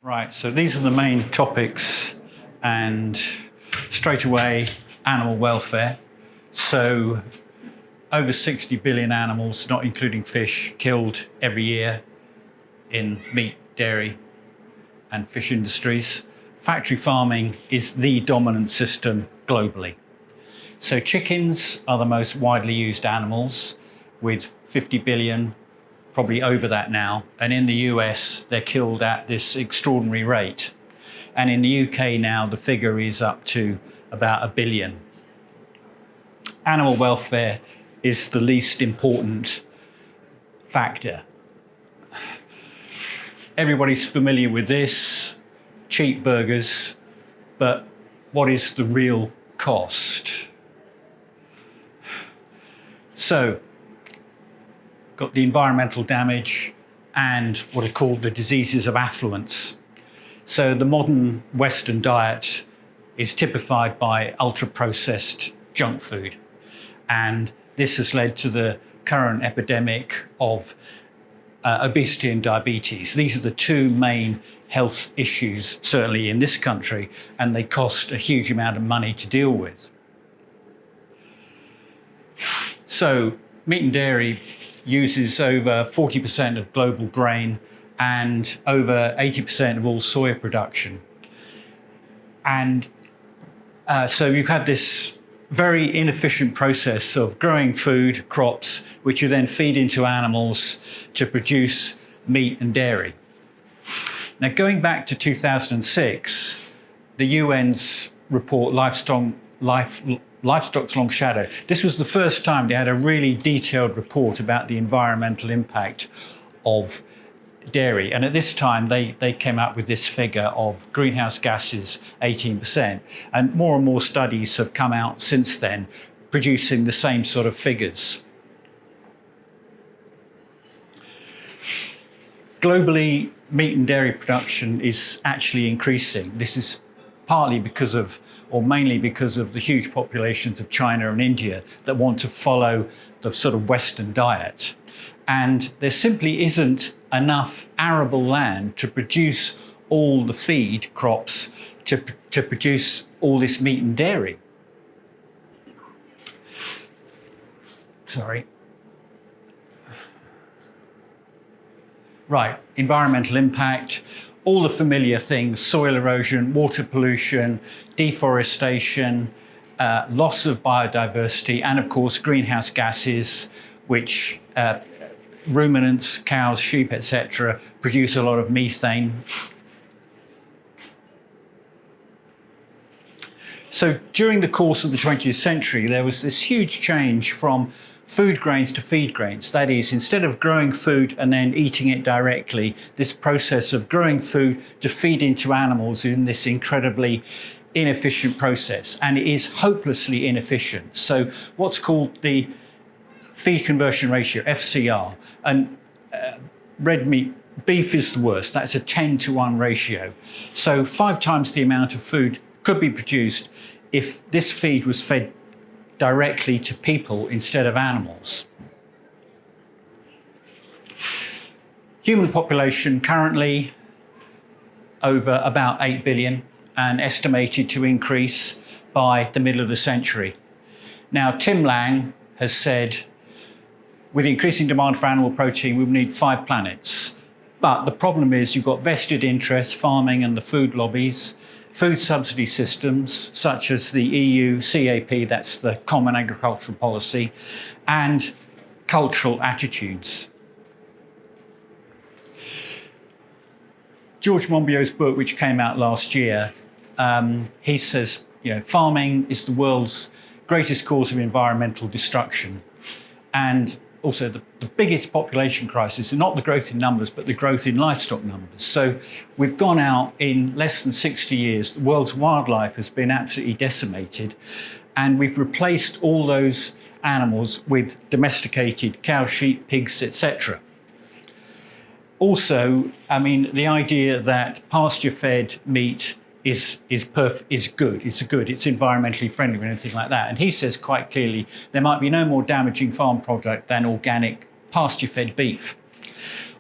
Right, so these are the main topics, and straight away, animal welfare. So over 60 billion animals, not including fish, killed every year in meat, dairy and fish industries. Factory farming is the dominant system globally. So chickens are the most widely used animals, with 50 billion, probably over that now. And in the US, they're killed at this extraordinary rate. And in the UK now, the figure is up to about 1 billion. Animal welfare is the least important factor. Everybody's familiar with this, cheap burgers, but what is the real cost? So, got the environmental damage and what are called the diseases of affluence. So the modern Western diet is typified by ultra-processed junk food. And this has led to the current epidemic of obesity and diabetes. These are the two main health issues, certainly in this country, and they cost a huge amount of money to deal with. So meat and dairy uses over 40% of global grain and over 80% of all soya production. And so you've had this very inefficient process of growing food, crops, which you then feed into animals to produce meat and dairy. Now, going back to 2006, the UN's report, Livestock's Long Shadow, this was the first time they had a really detailed report about the environmental impact of dairy. And at this time, they came up with this figure of greenhouse gases, 18%. And more studies have come out since then, producing the same sort of figures. Globally, meat and dairy production is actually increasing. This is partly because of, or mainly because of, the huge populations of China and India that want to follow the sort of Western diet. And there simply isn't enough arable land to produce all the feed crops to produce all this meat and dairy. Sorry. Right, environmental impact, all the familiar things: soil erosion, water pollution, deforestation, loss of biodiversity, and of course greenhouse gases, which ruminants, cows, sheep, etc., produce a lot of methane. So during the course of the 20th century, there was this huge change from food grains to feed grains. That is, instead of growing food and then eating it directly, this process of growing food to feed into animals in this incredibly inefficient process. And it is hopelessly inefficient. So what's called the feed conversion ratio, FCR, and red meat, beef is the worst. That's a 10-to-1 ratio. So 5 times the amount of food could be produced if this feed was fed directly to people instead of animals. Human population currently over about 8 billion and estimated to increase by the middle of the century. Now, Tim Lang has said, with increasing demand for animal protein, we will need 5 planets. But the problem is you've got vested interests, farming and the food lobbies, food subsidy systems such as the EU CAP, that's the Common Agricultural Policy, and cultural attitudes. George Monbiot's book, which came out last year, he says, farming is the world's greatest cause of environmental destruction. And also the biggest population crisis is not the growth in numbers, but the growth in livestock numbers. So we've gone out in less than 60 years, the world's wildlife has been absolutely decimated, and we've replaced all those animals with domesticated cows, sheep, pigs, etc. Also, the idea that pasture-fed meat is good, it's environmentally friendly or anything like that. And he says quite clearly there might be no more damaging farm product than organic pasture-fed beef.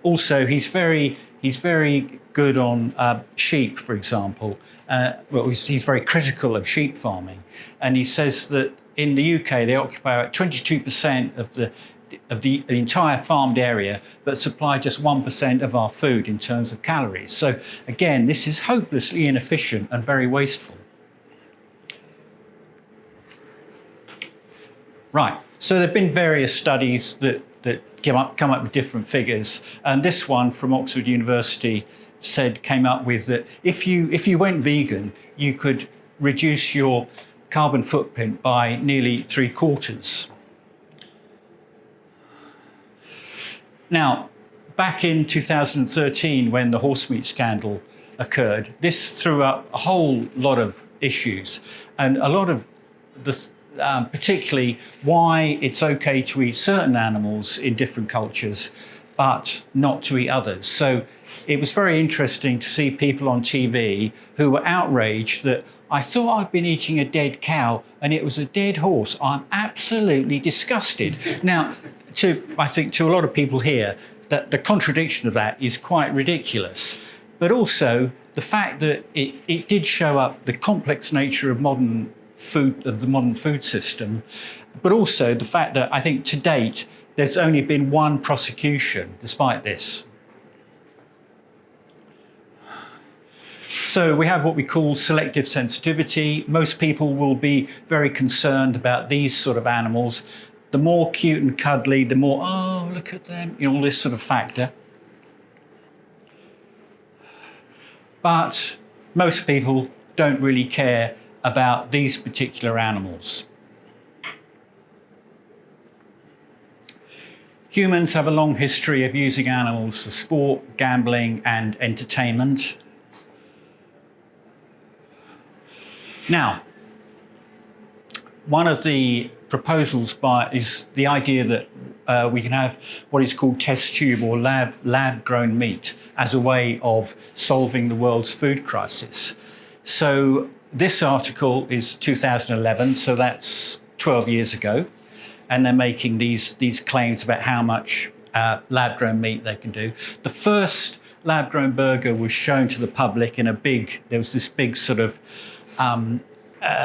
Also, he's very he's very good on sheep, for example. Well, he's very critical of sheep farming. And he says that in the UK, they occupy about 22% of the entire farmed area, but supply just 1% of our food in terms of calories. So again, this is hopelessly inefficient and very wasteful. Right, so there have been various studies that come up with different figures. And this one from Oxford University came up with that if you went vegan, you could reduce your carbon footprint by nearly 3/4. Now, back in 2013, when the horse meat scandal occurred, this threw up a whole lot of issues, and a lot of particularly why it's okay to eat certain animals in different cultures, but not to eat others. So it was very interesting to see people on TV who were outraged that I thought I'd been eating a dead cow and it was a dead horse. I'm absolutely disgusted. Now, I think to a lot of people here, that the contradiction of that is quite ridiculous. But also the fact that it did show up the complex nature of the modern food system, but also the fact that I think to date there's only been one prosecution despite this. So we have what we call selective sensitivity. Most people will be very concerned about these sort of animals. The more cute and cuddly, the more, oh, look at them, all this sort of factor. But most people don't really care about these particular animals. Humans have a long history of using animals for sport, gambling, and entertainment. Now, one of the proposals is the idea that we can have what is called test tube or lab-grown meat as a way of solving the world's food crisis. So this article is 2011, so that's 12 years ago, and they're making these claims about how much lab-grown meat they can do. The first lab-grown burger was shown to the public in there was this big sort of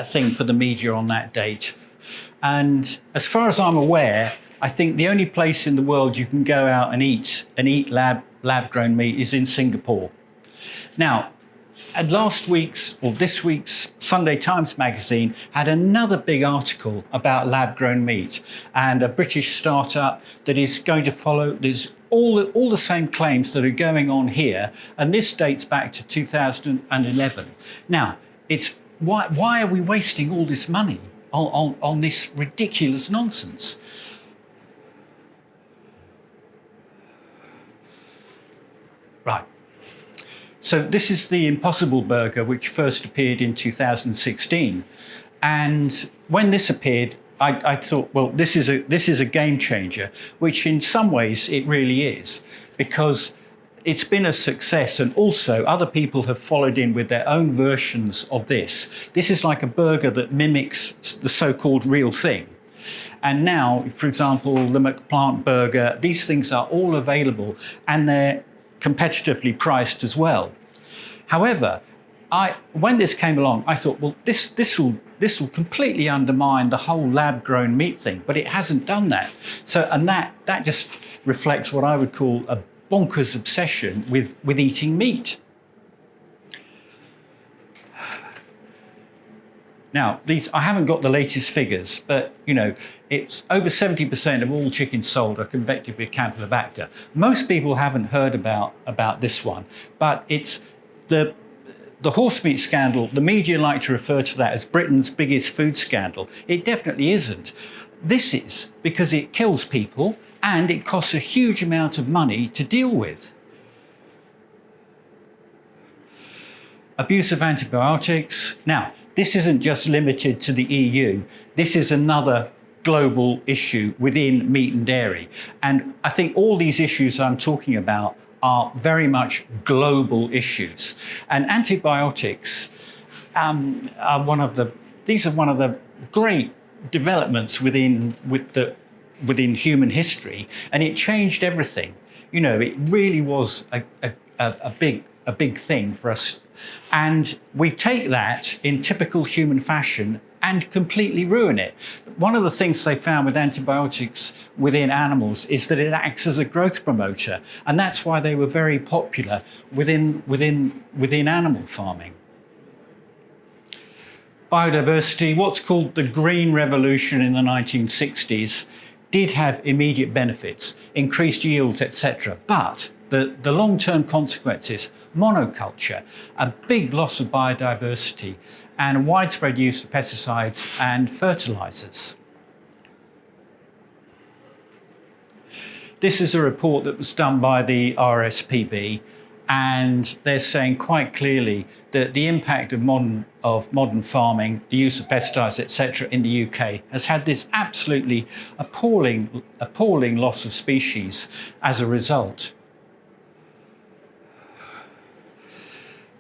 thing for the media on that date. And as far as I'm aware, I think the only place in the world you can go out and eat lab-grown meat is in Singapore. Now, and this week's Sunday Times magazine had another big article about lab-grown meat and a British startup that is going to follow. There's all the same claims that are going on here, and this dates back to 2011. Now, why are we wasting all this money on this ridiculous nonsense? Right. So this is the Impossible Burger, which first appeared in 2016. And when this appeared, I thought, well, this is a game changer, which in some ways it really is, because it's been a success, and also other people have followed in with their own versions of this. This is like a burger that mimics the so-called real thing. And now, for example, the McPlant burger, these things are all available, and they're competitively priced as well. However, when this came along, I thought, well, this will completely undermine the whole lab-grown meat thing, but it hasn't done that. So, and that just reflects what I would call a bonkers obsession with eating meat. Now, I haven't got the latest figures, but it's over 70% of all chickens sold are infected with Campylobacter. Most people haven't heard about this one, but it's the horse meat scandal. The media like to refer to that as Britain's biggest food scandal. It definitely isn't. This is because it kills people and it costs a huge amount of money to deal with. Abuse of antibiotics. Now, this isn't just limited to the EU. This is another global issue within meat and dairy. And I think all these issues I'm talking about are very much global issues. And antibiotics are one of the great developments within human history, and it changed everything. It really was a big thing for us. And we take that in typical human fashion and completely ruin it. One of the things they found with antibiotics within animals is that it acts as a growth promoter, and that's why they were very popular within animal farming. Biodiversity, what's called the Green Revolution in the 1960s, did have immediate benefits, increased yields, etc. But the long-term consequences, monoculture, a big loss of biodiversity, and widespread use of pesticides and fertilizers. This is a report that was done by the RSPB, and they're saying quite clearly that the impact of modern farming, the use of pesticides, etc., in the UK has had this absolutely appalling loss of species as a result.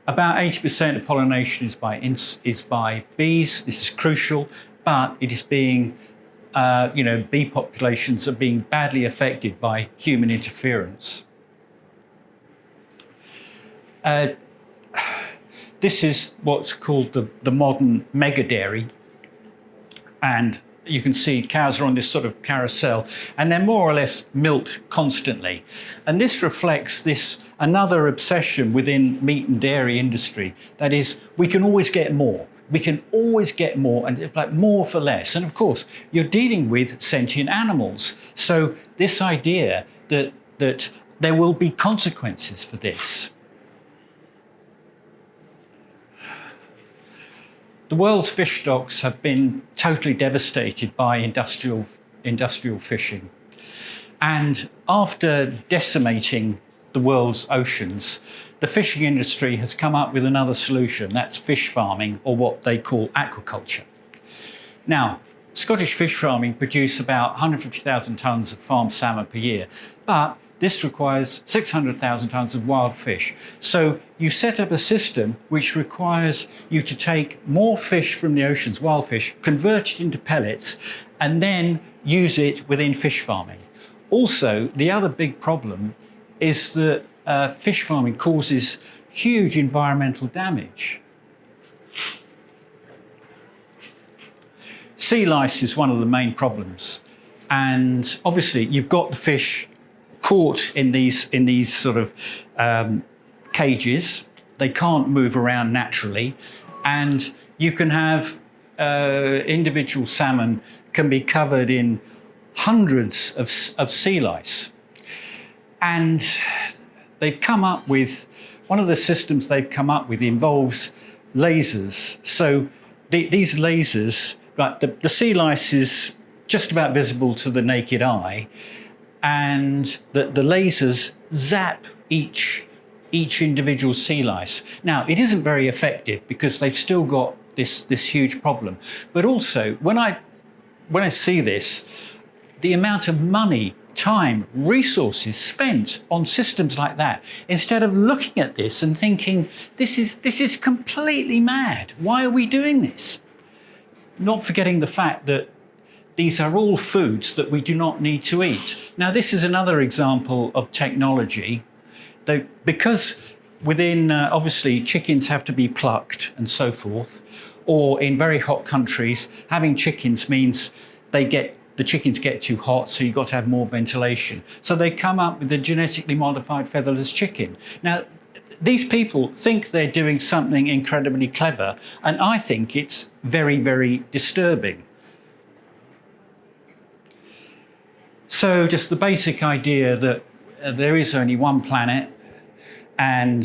About 80% of pollination is by bees. This is crucial, but it is being, bee populations are being badly affected by human interference. This is what's called the modern mega dairy, and you can see cows are on this sort of carousel, and they're more or less milked constantly. And this reflects another obsession within meat and dairy industry. That is, we can always get more. We can always get more, and like more for less. And of course, you're dealing with sentient animals. So this idea that there will be consequences for this. The world's fish stocks have been totally devastated by industrial fishing. And after decimating the world's oceans, the fishing industry has come up with another solution. That's fish farming, or what they call aquaculture. Now, Scottish fish farming produce about 150,000 tonnes of farmed salmon per year, but this requires 600,000 tonnes of wild fish. So you set up a system which requires you to take more fish from the oceans, wild fish, convert it into pellets, and then use it within fish farming. Also, the other big problem is that fish farming causes huge environmental damage. Sea lice is one of the main problems. And obviously, you've got the fish caught in these sort of cages. They can't move around naturally, and you can have individual salmon can be covered in hundreds of sea lice. And they've come up with, one of the systems they've come up with involves lasers. So these lasers, right, the sea lice is just about visible to the naked eye, and the lasers zap each individual sea lice. Now, it isn't very effective because they've still got this huge problem. But also, when I see this, the amount of money, time, resources spent on systems like that, instead of looking at this and thinking, this is completely mad. Why are we doing this? Not forgetting the fact that these are all foods that we do not need to eat. Now, this is another example of technology. Because within, obviously, chickens have to be plucked and so forth, or in very hot countries, having chickens means the chickens get too hot, so you've got to have more ventilation. So they come up with a genetically modified featherless chicken. Now, these people think they're doing something incredibly clever, and I think it's very, very disturbing. So just the basic idea that there is only one planet, and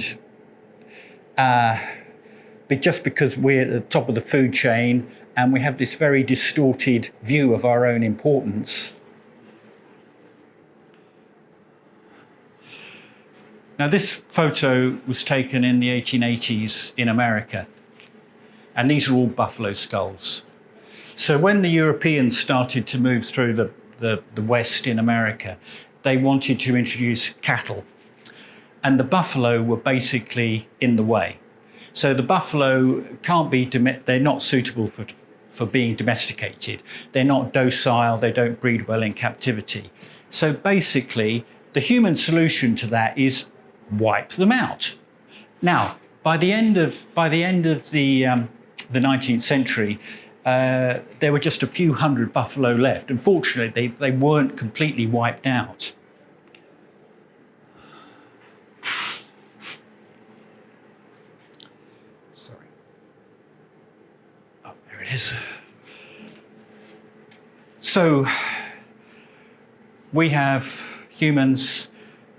just because we're at the top of the food chain and we have this very distorted view of our own importance. Now, this photo was taken in the 1880s in America, and these are all buffalo skulls. So when the Europeans started to move through the West in America, they wanted to introduce cattle, and the buffalo were basically in the way. So the buffalo can't be, they're not suitable for being domesticated. They're not docile, they don't breed well in captivity. So basically, the human solution to that is wipe them out. Now, by the end of the 19th century, there were just a few hundred buffalo left. Unfortunately, they weren't completely wiped out. Sorry. Oh, there it is. So we have humans.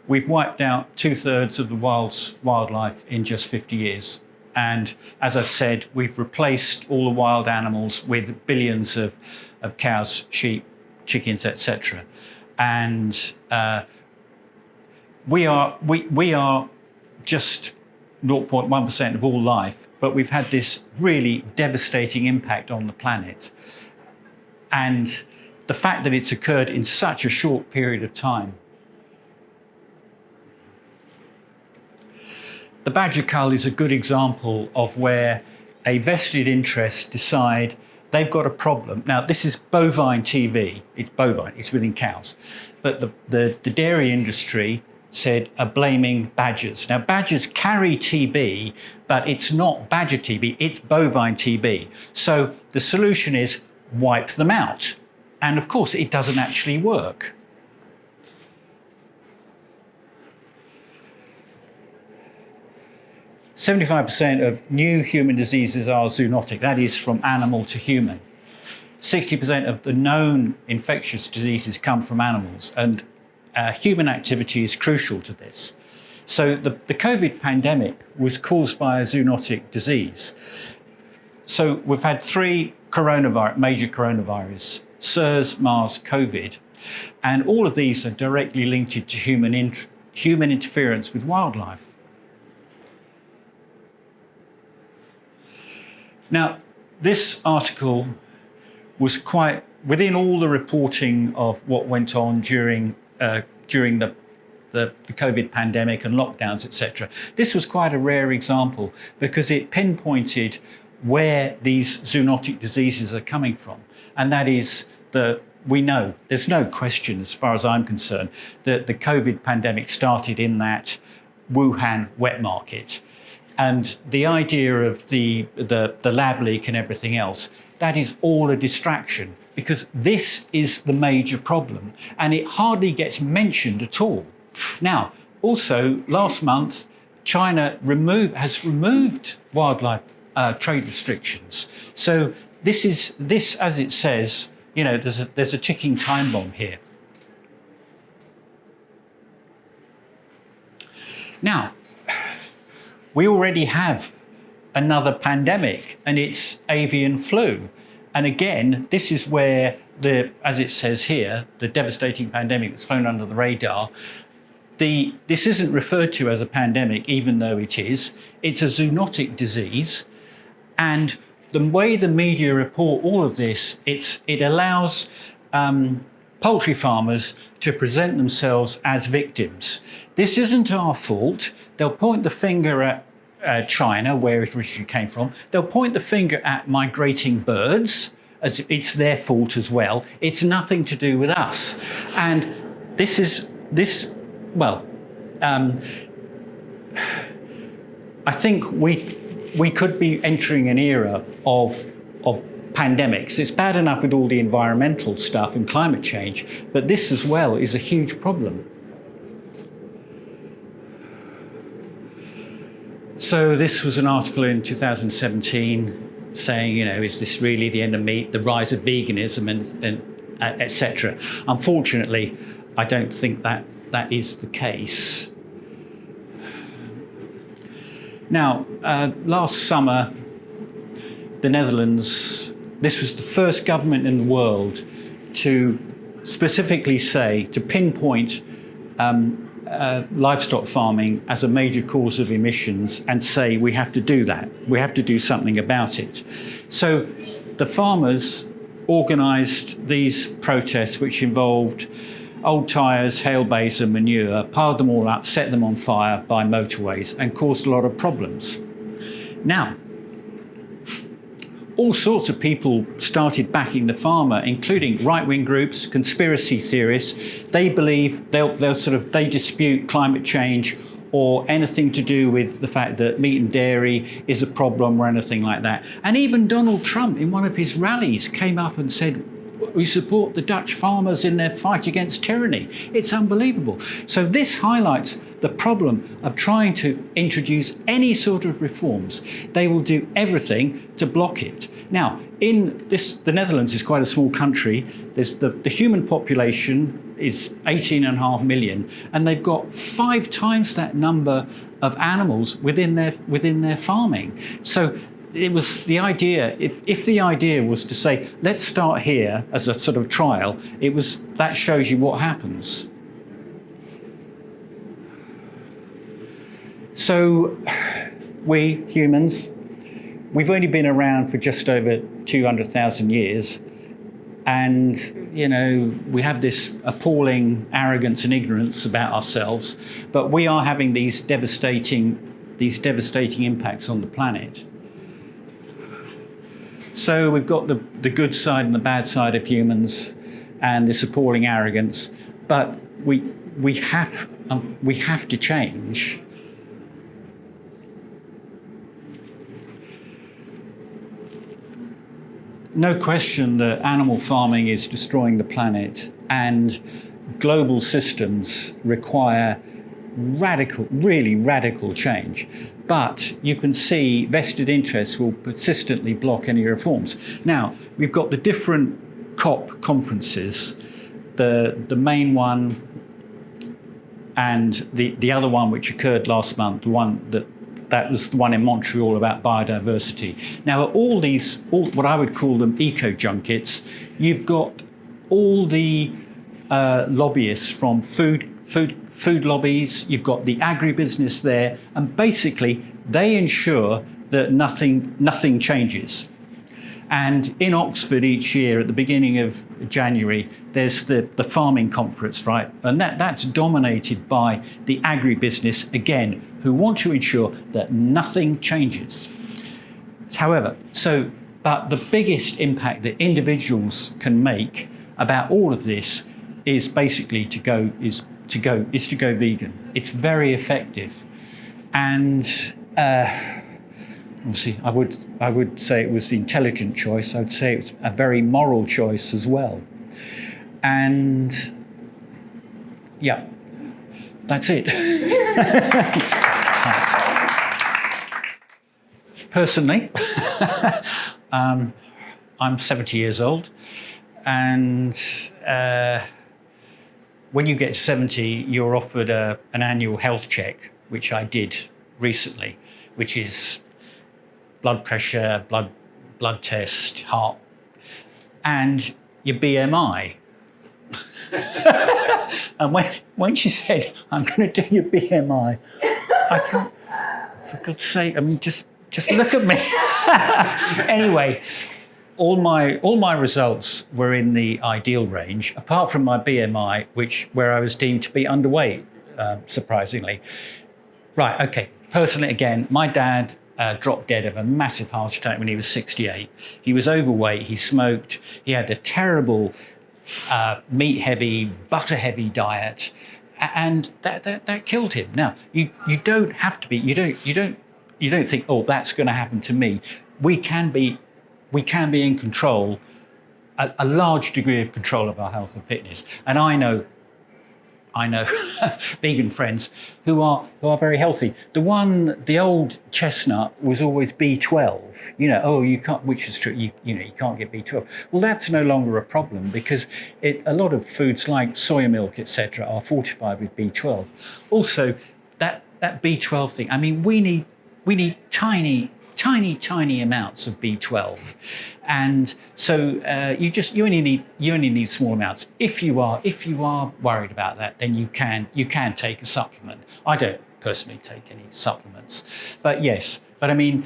We've wiped out 2/3 of the world's wildlife in just 50 years. And as I've said, we've replaced all the wild animals with billions of cows, sheep, chickens, etc. And we are just 0.1% of all life, but we've had this really devastating impact on the planet. And the fact that it's occurred in such a short period of time. The badger cull is a good example of where a vested interest decide they've got a problem. Now, this is bovine TB. It's bovine, it's within cows. But the dairy industry said are blaming badgers. Now, badgers carry TB, but it's not badger TB, it's bovine TB. So the solution is wipe them out. And of course, it doesn't actually work. %75% of new human diseases are zoonotic, that is from animal to human. 60% of the known infectious diseases come from animals, and human activity is crucial to this. So the COVID pandemic was caused by a zoonotic disease. So we've had 3 major coronavirus, SARS, MERS, COVID, and all of these are directly linked to human interference with wildlife. Now, this article was quite, within all the reporting of what went on during the COVID pandemic and lockdowns, etc. This was quite a rare example because it pinpointed where these zoonotic diseases are coming from. And that is we know, there's no question as far as I'm concerned, that the COVID pandemic started in that Wuhan wet market. And the idea of the lab leak and everything else, that is all a distraction because this is the major problem and it hardly gets mentioned at all. Now, also last month, China has removed wildlife trade restrictions. So this, as it says, you know, there's a ticking time bomb here. Now, we already have another pandemic, and it's avian flu. And again, this is where as it says here, the devastating pandemic that's flown under the radar, this isn't referred to as a pandemic, even though it is. It's a zoonotic disease. And the way the media report all of this, it allows poultry farmers to present themselves as victims. This isn't our fault. They'll point the finger at China, where it originally came from. They'll point the finger at migrating birds, as it's their fault as well. It's nothing to do with us. And I think we could be entering an era of pandemics. It's bad enough with all the environmental stuff and climate change, but this as well is a huge problem. So this was an article in 2017 saying, you know, is this really the end of meat, the rise of veganism and etc. Unfortunately, I don't think that is the case. Now, last summer, the Netherlands, this was the first government in the world to specifically say, to pinpoint livestock farming as a major cause of emissions and say we have to do that. We have to do something about it. So the farmers organised these protests which involved old tyres, hail bays and manure, piled them all up, set them on fire by motorways and caused a lot of problems. Now, all sorts of people started backing the farmer, including right-wing groups, conspiracy theorists. They believe they dispute climate change or anything to do with the fact that meat and dairy is a problem or anything like that. And even Donald Trump, in one of his rallies, came up and said, we support the Dutch farmers in their fight against tyranny. It's unbelievable. So this highlights the problem of trying to introduce any sort of reforms. They will do everything to block it. Now, the Netherlands is quite a small country. There's the human population is 18.5 million, and they've got 5 times that number of animals within their farming. So it was the idea, if the idea was to say, let's start here as a sort of trial, that shows you what happens. So we humans, we've only been around for just over 200,000 years. And, we have this appalling arrogance and ignorance about ourselves, but we are having these devastating impacts on the planet. So we've got the good side and the bad side of humans and this appalling arrogance, but we have to change. No question that animal farming is destroying the planet, and global systems require really radical change. But you can see vested interests will persistently block any reforms. Now, we've got the different COP conferences, the main one and the other one which occurred last month, the one that was the one in Montreal about biodiversity. Now, all what I would call them eco-junkets, you've got all the lobbyists from food lobbies, you've got the agribusiness there, and basically they ensure that nothing changes. And in Oxford each year at the beginning of January, there's the farming conference, right? And that's dominated by the agribusiness, again, who want to ensure that nothing changes. However, but the biggest impact that individuals can make about all of this is basically to go vegan. It's very effective. And obviously, I would say it was the intelligent choice. I would say it's a very moral choice as well. And yeah, that's it. Personally, I'm 70 years old, and when you get 70, you're offered an annual health check, which I did recently, which is blood pressure, blood test, heart, and your BMI. And when she said, I'm going to do your BMI, I thought, for God's sake, I mean, just look at me. Anyway, all my results were in the ideal range, apart from my BMI, where I was deemed to be underweight, surprisingly. Right, okay, personally again, my dad dropped dead of a massive heart attack when he was 68. He was overweight, he smoked, he had a terrible meat-heavy, butter-heavy diet, and that killed him. Now, you don't have to be, you don't think, oh, that's going to happen to me. We can be in control, a large degree of control of our health and fitness. And I know vegan friends who are very healthy. The old chestnut was always B12. You can't, which is true. You can't get B12. Well, that's no longer a problem because a lot of foods like soya milk, etc., are fortified with B12. Also, that B12 thing. I mean, we need tiny amounts of B12, and so you only need small amounts. If you are worried about that, then you can take a supplement. I don't personally take any supplements, but I mean,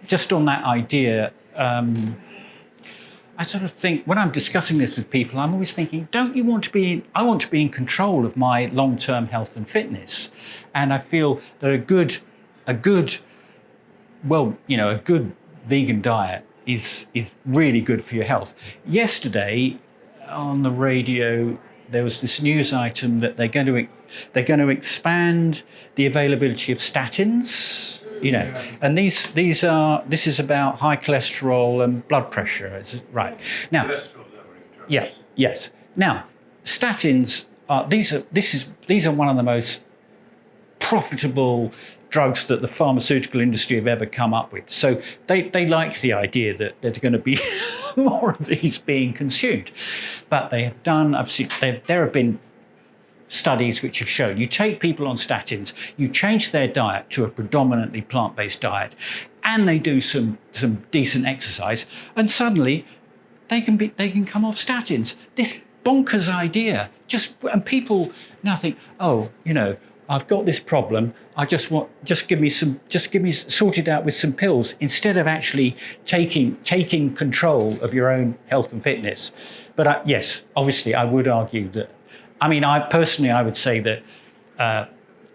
just on that idea, I sort of think when I'm discussing this with people, I'm always thinking, I want to be in control of my long-term health and fitness, and I feel that a good vegan diet is really good for your health. Yesterday on the radio, there was this news item that they're going to expand the availability of statins. And this is about high cholesterol and blood pressure, right? Now, yeah, yes. Now, statins are these are one of the most profitable drugs that the pharmaceutical industry have ever come up with. So they like the idea that there's going to be more of these being consumed, but they have done. There have been studies which have shown you take people on statins, you change their diet to a predominantly plant-based diet, and they do some decent exercise, and suddenly they can come off statins. This bonkers idea, and people now think, oh, I've got this problem. Just give me sort it out with some pills, instead of actually taking control of your own health and fitness. But yes, obviously, I would argue that. I mean, I would say that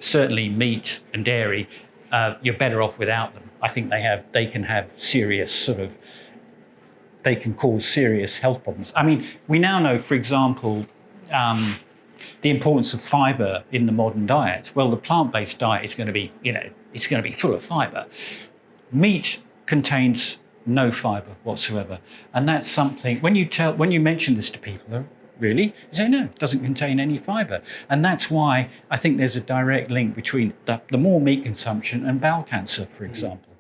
certainly meat and dairy, you're better off without them. I think they can cause serious health problems. I mean, we now know, for example, the importance of fibre in the modern diet. Well, the plant-based diet is going to be, it's going to be full of fibre. Meat contains no fibre whatsoever, and that's something. When you mention this to people, really? You say, no, it doesn't contain any fibre. And that's why I think there's a direct link between the more meat consumption and bowel cancer, for example.